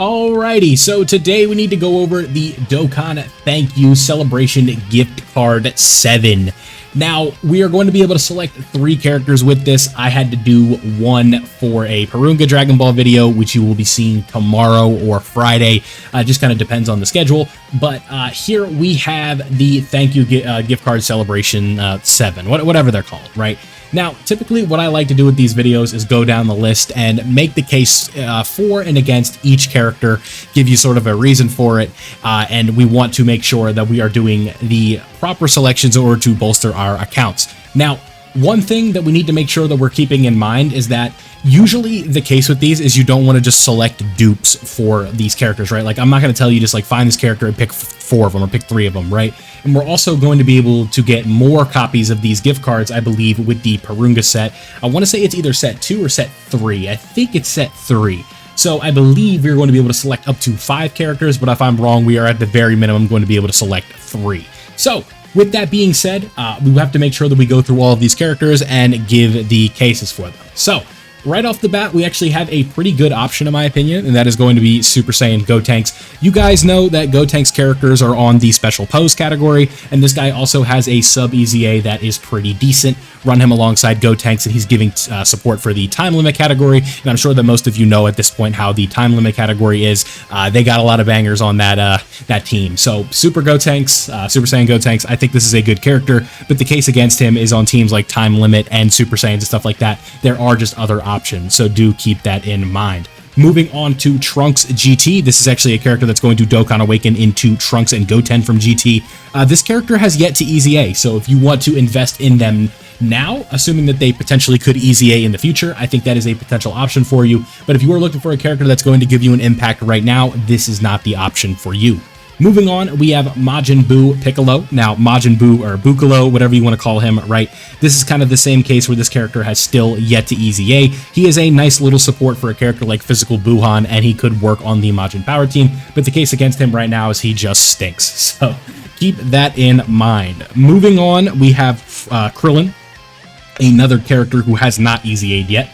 Alrighty, so today we need to go over the Dokkan Thank You Celebration Gift Card 7. Now, we are going to be able to select 3 characters with this. I had to do one for a Purunga Dragon Ball video, which you will be seeing tomorrow or Friday. Just kind of depends on the schedule. But here we have the Thank You Gift Card Celebration 7, whatever they're called, right? Now, typically what I like to do with these videos is go down the list and make the case for and against each character, give you sort of a reason for it, and we want to make sure that we are doing the proper selections in order to bolster our accounts. Now, one thing that we need to make sure that we're keeping in mind is that usually the case with these is you don't want to just select dupes for these characters, right? Like, I'm not going to tell you just like find this character and pick 4 of them or pick 3 of them, right? And we're also going to be able to get more copies of these gift cards, I believe, with the Purunga set. I want to say it's either set 2 or set 3. I think it's set 3. So I believe we're going to be able to select up to 5 characters, but if I'm wrong, we are at the very minimum going to be able to select 3. So with that being said, we have to make sure that we go through all of these characters and give the cases for them. So right off the bat, we actually have a pretty good option in my opinion, and that is going to be Super Saiyan Gotenks. You guys know that Gotenks characters are on the special pose category, and this guy also has a sub EZA that is pretty decent. Run him alongside Gotenks, and he's giving support for the time limit category, and I'm sure that most of you know at this point how the time limit category is. They got a lot of bangers on that team. So Super Gotenks, Super Saiyan Gotenks, I think this is a good character, but the case against him is on teams like Time Limit and Super Saiyans and stuff like that. There are just other options, so do keep that in mind. Moving on to Trunks GT, this is actually a character that's going to Dokkan Awaken into Trunks and Goten from GT. This character has yet to EZA, so if you want to invest in them now, assuming that they potentially could EZA in the future, I think that is a potential option for you. But if you are looking for a character that's going to give you an impact right now, this is not the option for you. Moving on, we have Majin Buu Piccolo. Now, Majin Buu, or Buccolo, whatever you want to call him, right? This is kind of the same case where this character has still yet to EZA. He is a nice little support for a character like Physical Buhan, and he could work on the Majin Power team, but the case against him right now is he just stinks. So keep that in mind. Moving on, we have Krillin, another character who has not EZA'd yet.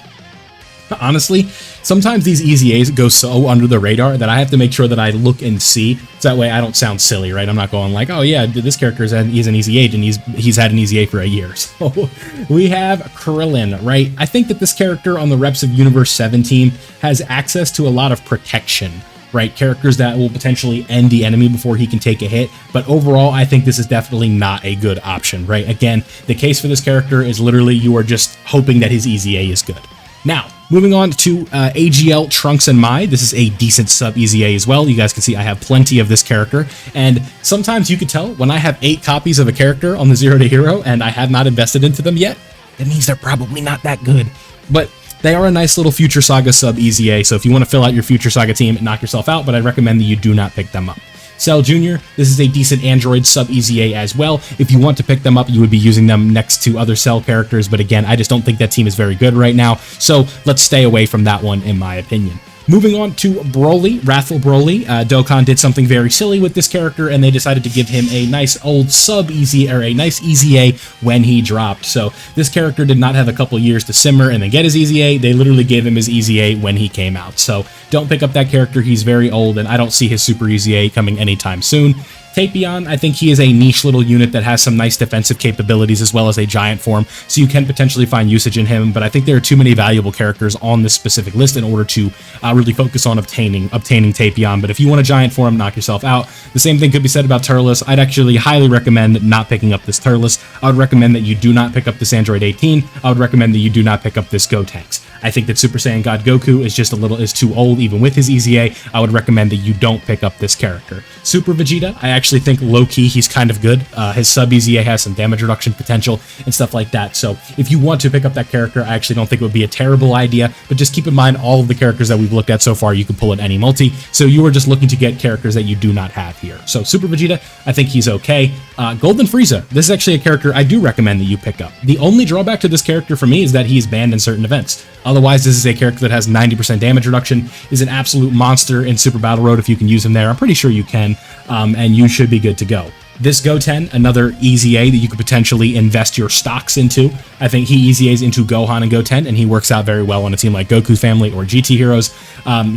Honestly, sometimes these EZAs go so under the radar that I have to make sure that I look and see, so that way I don't sound silly, right? I'm not going like, oh yeah, this character is an EZA and he's had an EZA for a year. So we have Krillin, right? I think that this character on the Reps of Universe 7 team has access to a lot of protection, right? Characters that will potentially end the enemy before he can take a hit. But overall, I think this is definitely not a good option, right? Again, the case for this character is literally you are just hoping that his EZA is good. Now, moving on to AGL Trunks and Mai. This is a decent sub EZA as well. You guys can see I have plenty of this character, and sometimes you could tell when I have 8 copies of a character on the 0 to Hero and I have not invested into them yet, that means they're probably not that good. But they are a nice little Future Saga sub EZA, so if you want to fill out your Future Saga team, knock yourself out, but I'd recommend that you do not pick them up. Cell Jr., this is a decent Android sub EZA as well. If you want to pick them up, you would be using them next to other Cell characters, but again, I just don't think that team is very good right now, so let's stay away from that one in my opinion. Moving on to Broly, Wrathful Broly. Dokkan did something very silly with this character, and they decided to give him a nice old sub EZA, or a nice EZA when he dropped. So this character did not have a couple years to simmer and then get his EZA. They literally gave him his EZA when he came out. So don't pick up that character. He's very old, and I don't see his Super EZA coming anytime soon. Tapion, I think he is a niche little unit that has some nice defensive capabilities as well as a giant form, so you can potentially find usage in him, but I think there are too many valuable characters on this specific list in order to really focus on obtaining Tapion. But if you want a giant form, knock yourself out. The same thing could be said about Turles. I'd actually highly recommend not picking up this Turles. I would recommend that you do not pick up this Android 18. I would recommend that you do not pick up this Gotenks. I think that Super Saiyan God Goku is just is too old even with his EZA. I would recommend that you don't pick up this character. Super Vegeta, I actually think low-key he's kind of good. His sub EZA has some damage reduction potential and stuff like that. So if you want to pick up that character, I actually don't think it would be a terrible idea, but just keep in mind all of the characters that we've looked at so far, you can pull in any multi. So you are just looking to get characters that you do not have here. So Super Vegeta, I think he's okay. Golden Frieza, this is actually a character I do recommend that you pick up. The only drawback to this character for me is that he's banned in certain events. Otherwise, this is a character that has 90% damage reduction, is an absolute monster in Super Battle Road if you can use him there. I'm pretty sure you can, and you should be good to go. This Goten, another easy A that you could potentially invest your stocks into. I think he easy A's into Gohan and Goten, and he works out very well on a team like Goku Family or GT Heroes.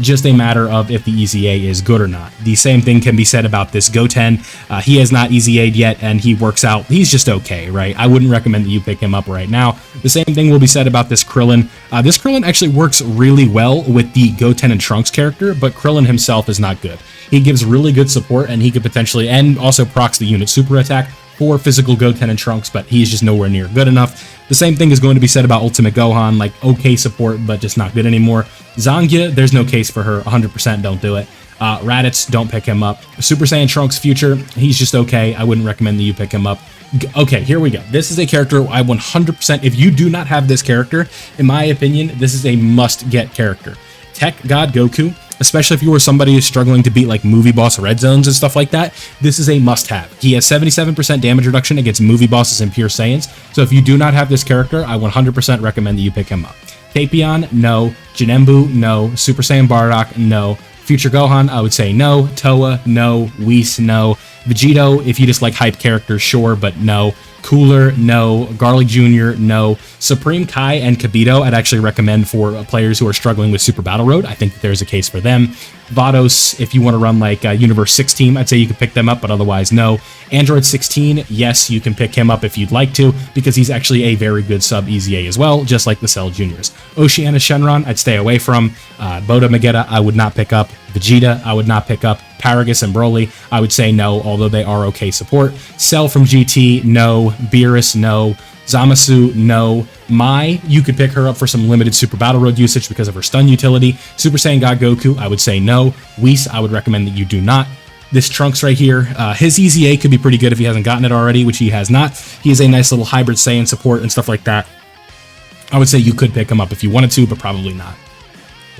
Just a matter of if the easy A is good or not. The same thing can be said about this Goten. He has not easy A'd yet, and he works out. He's just okay, right? I wouldn't recommend that you pick him up right now. The same thing will be said about this Krillin. This Krillin actually works really well with the Goten and Trunks character, but Krillin himself is not good. He gives really good support, and he could potentially, and also procs the unit super attack for physical Goten and Trunks, but he's just nowhere near good enough. The same thing is going to be said about Ultimate Gohan, like okay support, but just not good anymore. Zangia, there's no case for her, 100% don't do it. Raditz, don't pick him up. Super Saiyan Trunks Future, he's just okay. I wouldn't recommend that you pick him up. Okay, here we go. This is a character I 100%, if you do not have this character, in my opinion, this is a must-get character. Tech God Goku, especially if you were somebody who's struggling to beat like movie boss red zones and stuff like that, this is a must-have. He has 77% damage reduction against movie bosses and pure Saiyans, so if you do not have this character, I 100% recommend that you pick him up. Tapion, no. Janembu, no. Super Saiyan Bardock, no. Future Gohan, I would say no. Toa, no. Whis, no. Vegito, if you just like hype characters, sure, but no. Cooler, no. Garlic Jr., no. Supreme Kai and Kibito, I'd actually recommend for players who are struggling with Super Battle Road. I think that there's a case for them. Vados, if you want to run like Universe 6 team, I'd say you could pick them up, but otherwise, no. Android 16, yes, you can pick him up if you'd like to, because he's actually a very good sub Easy A as well, just like the Cell Juniors. Oceana Shenron, I'd stay away from. Boda Magetta, I would not pick up. Vegeta, I would not pick up. Paragus and Broly, I would say no, although they are okay support. Cell from GT, no. Beerus, no. Zamasu, no. Mai, you could pick her up for some limited Super Battle Road usage because of her stun utility. Super Saiyan God Goku, I would say no. Whis, I would recommend that you do not. This Trunks right here, his Easy A could be pretty good if he hasn't gotten it already, which he has not. He is a nice little hybrid Saiyan support and stuff like that. I would say you could pick him up if you wanted to, but probably not.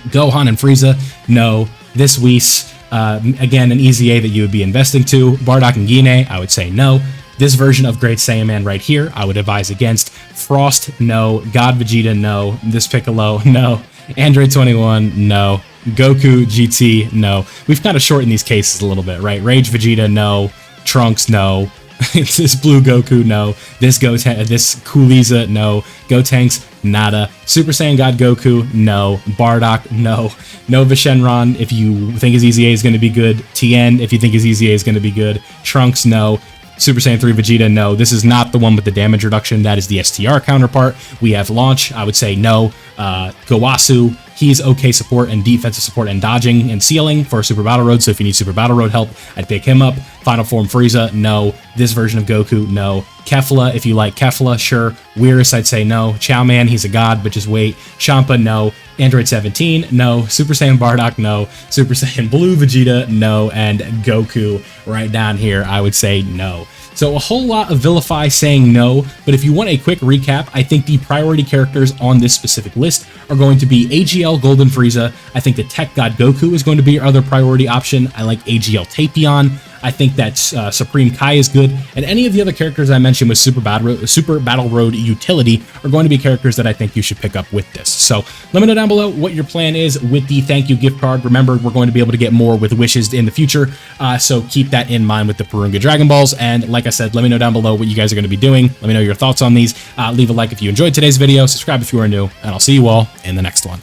Gohan and Frieza, no. This Whis, again, an Easy A that you would be investing to. Bardock and Gine, I would say no. This version of Great Saiyaman right here, I would advise against. Frost, no. God Vegeta, no. This Piccolo, no. Android 21, no. Goku, GT, no. We've kind of shortened these cases a little bit, right? Rage Vegeta, no. Trunks, no. This Blue Goku, no. This Cooliza, no. Gotenks, nada. Super Saiyan God Goku, no. Bardock, no. Nova Shenron, if you think his Easy A is going to be good. Tien, if you think his Easy A is going to be good. Trunks, no. Super Saiyan 3 Vegeta, no. This is not the one with the damage reduction. That is the STR counterpart. We have Launch, I would say no. Gowasu, he's okay support and defensive support and dodging and sealing for Super Battle Road, so if you need Super Battle Road help, I'd pick him up. Final Form Frieza, no. This version of Goku, no. Kefla, if you like Kefla, sure. Whirus, I'd say no. Chow Man, he's a god, but just wait. Champa, no. Android 17, no. Super Saiyan Bardock, no. Super Saiyan Blue Vegeta, no. And Goku, right down here, I would say no. So a whole lot of vilify saying no, but if you want a quick recap, I think the priority characters on this specific list are going to be AGL Golden Frieza. I think the Tech God Goku is going to be your other priority option. I like AGL Tapion. I think that Supreme Kai is good, and any of the other characters I mentioned with Super Battle Road utility are going to be characters that I think you should pick up with this. So let me know down below what your plan is with the thank you gift card. Remember, we're going to be able to get more with wishes in the future, so keep that in mind with the Purunga Dragon Balls. And like I said, let me know down below what you guys are going to be doing. Let me know your thoughts on these. Leave a like if you enjoyed today's video, subscribe if you are new, and I'll see you all in the next one.